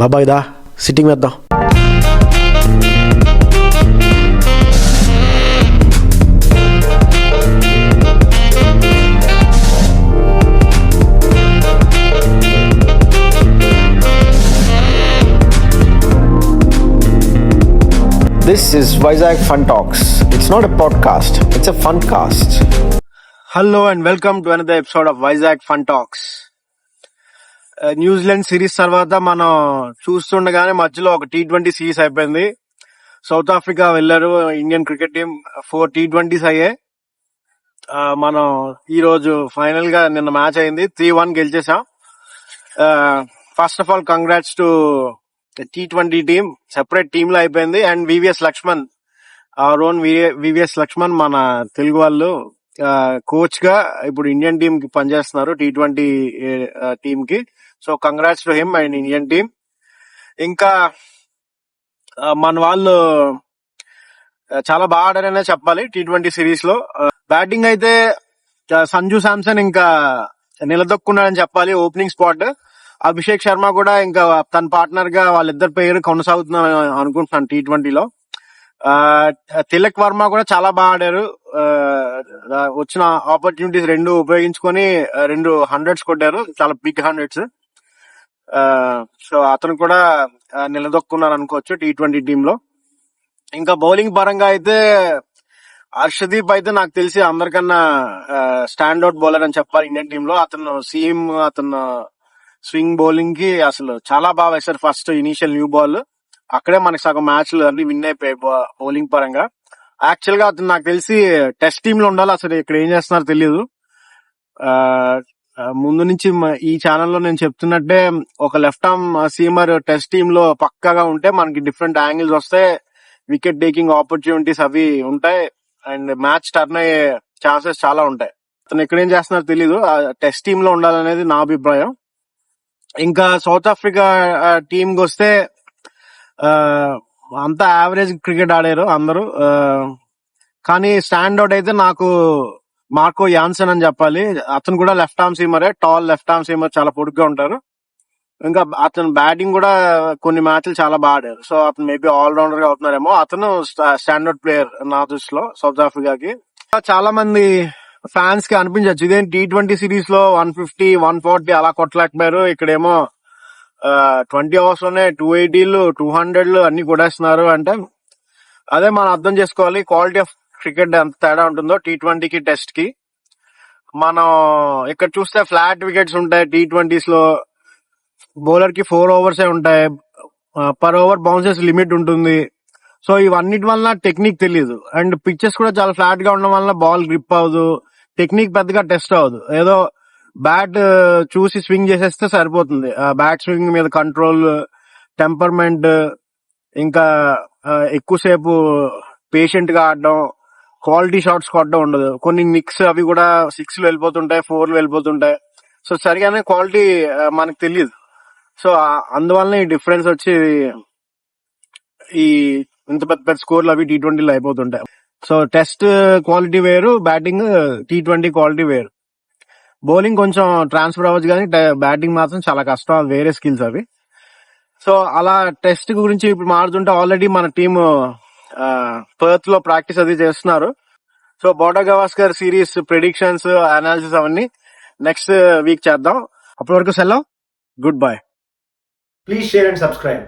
బాబాయ్ దా సిట్టింగ్ వేద్దాం. This is Vizag Fun Talks. It's not a podcast, it's a fun cast. Hello and welcome to another episode of Vizag Fun Talks. New Zealand series తర్వాత మనం చూస్తుండగానే మధ్యలో ఒక T20 series అయిపోయింది. South Africa వెళ్లారు Indian cricket team. 4 T20s అయ్యాయి. మనం ఈ రోజు ఫైనల్ గా నిన్న మ్యాచ్ అయింది, 3-1 గెలిచేసాం. First of all congrats to T20 team, separate team లో అయిపోయింది. And VVS Laxman, own VVS Laxman మన తెలుగు వాళ్ళు కోచ్ గా ఇప్పుడు ఇండియన్ టీమ్ కి పనిచేస్తున్నారు, T20 టీమ్ కి. So congrats to him and Indian team. ఇంకా మన వాళ్ళు చాలా బాగా ఆడారనే చెప్పాలి T20 సిరీస్ లో. బ్యాటింగ్ అయితే సంజు శాంసన్ ఇంకా నిలదొక్కున్నాడని చెప్పాలి ఓపెనింగ్ స్పాట్. అభిషేక్ శర్మ కూడా ఇంకా తన పార్ట్నర్ గా వాళ్ళిద్దరి పేరు కొనసాగుతుందని అనుకుంటున్నాను T20 లో. తిలక్ వర్మ కూడా చాలా బాగా ఆడారు. వచ్చిన ఆపర్చునిటీస్ రెండు ఉపయోగించుకొని 2 100s కొట్టారు, చాలా బిగ్ 100s. సో అతను కూడా నిలదొక్కున్నారు అనుకోవచ్చు T20 టీమ్ లో. ఇంకా బౌలింగ్ పరంగా అయితే హర్షదీప్ అయితే నాకు తెలిసి అందరికన్నా స్టాండ్ అవుట్ బౌలర్ అని చెప్పాలి ఇండియన్ టీమ్ లో. అతను స్వింగ్ బౌలింగ్ కి అసలు చాలా బాగా వేశారు. ఫస్ట్ ఇనీషియల్ న్యూ బాల్ అక్కడే మనకి సగం మ్యాచ్లు అన్ని విన్ అయిపోయాయి బౌలింగ్ పరంగా. యాక్చువల్ గా అతను నాకు తెలిసి టెస్ట్ టీమ్ లో ఉండాలి, అసలు ఇక్కడ ఏం చేస్తున్నారో తెలియదు. ముందు నుంచి ఈ ఛానల్లో నేను చెప్తున్నట్టే ఒక left arm seamer test team లో పక్కాగా ఉంటే మనకి డిఫరెంట్ యాంగిల్స్ వస్తాయి, వికెట్ టేకింగ్ ఆపర్చునిటీస్ అవి ఉంటాయి, అండ్ మ్యాచ్ టర్న్ అయ్యే ఛాన్సెస్ చాలా ఉంటాయి. అతను ఇక్కడ ఏం చేస్తున్నారో తెలీదు, టెస్ట్ టీమ్ లో ఉండాలనేది నా అభిప్రాయం. ఇంకా సౌత్ ఆఫ్రికా టీమ్ కి వస్తే అంతా యావరేజ్ క్రికెట్ ఆడారు అందరూ. కానీ స్టాండ్ అవుట్ అయితే నాకు మార్కో యాన్సన్ అని చెప్పాలి. అతను కూడా లెఫ్ట్ ఆర్మ్ సీమరే, టాల్ లెఫ్ట్ ఆర్మ్ సీమర్, చాలా పొడుగ్గా ఉంటారు. ఇంకా అతను బ్యాటింగ్ కూడా కొన్ని మ్యాచ్లు చాలా బాగా ఆడారు. సో అతను మేబీ ఆల్రౌండర్ గా అవుతున్నారేమో. అతను స్టాండ్ అవుట్ ప్లేయర్ నా దృష్టిలో సౌత్ ఆఫ్రికాకి. చాలా మంది ఫ్యాన్స్ కి అనిపించచ్చు ఇదేం T20 సిరీస్ లో 150 140 అలా కొట్టలేకపోయారు, ఇక్కడేమో 20 overs లోనే 280లు 200లు అన్ని కొట్టేస్తున్నారు అంటే. అదే మనం అర్థం చేసుకోవాలి క్వాలిటీ ఆఫ్ క్రికెట్ ఎంత తేడా ఉంటుందో T20 కి టెస్ట్ కి. మనం ఇక్కడ చూస్తే ఫ్లాట్ వికెట్స్ ఉంటాయి T20s లో, బౌలర్ కి 4 overs ఉంటాయి, పర్ ఓవర్ బౌన్సెస్ లిమిట్ ఉంటుంది. సో ఇవన్నిటి వల్ల టెక్నిక్ తెలియదు, అండ్ పిచ్చెస్ కూడా చాలా ఫ్లాట్ గా ఉండడం వల్ల బాల్ గ్రిప్ అవ్వదు, టెక్నిక్ పెద్దగా టెస్ట్ అవ్వదు. ఏదో బ్యాట్ చూసి స్వింగ్ చేసేస్తే సరిపోతుంది. బ్యాట్ స్వింగ్ మీద కంట్రోల్, టెంపర్మెంట్, ఇంకా ఎక్కువసేపు పేషెంట్ గా ఆడడం, క్వాలిటీ షాట్స్ కొట్టడం ఉండదు. కొన్ని నిక్స్ అవి కూడా 6లు వెళ్ళిపోతుంటాయి, 4లు వెళ్ళిపోతుంటాయి. సో సరిగానే క్వాలిటీ మనకు తెలియదు. సో అందువల్ల ఈ డిఫరెన్స్ వచ్చి ఈ ఇంత పెద్ద పెద్ద స్కోర్లు అవి T20లో అయిపోతుంటాయి. సో టెస్ట్ క్వాలిటీ వేరు, బ్యాటింగ్ T20 క్వాలిటీ వేరు. బౌలింగ్ కొంచెం ట్రాన్స్ఫర్ అవ్వచ్చు కానీ బ్యాటింగ్ మాత్రం చాలా కష్టం, అది వేరే స్కిల్స్ అవి. సో అలా టెస్ట్ గురించి ఇప్పుడు మారుతుంటే ఆల్రెడీ మన టీమ్ పర్త్ లో ప్రాక్టీస్ అది చేస్తున్నారు. So border Gavaskar series predictions, analysis అవన్నీ నెక్స్ట్ వీక్ చేద్దాం. అప్పటి వరకు సెలవు, good bye. Please share and subscribe.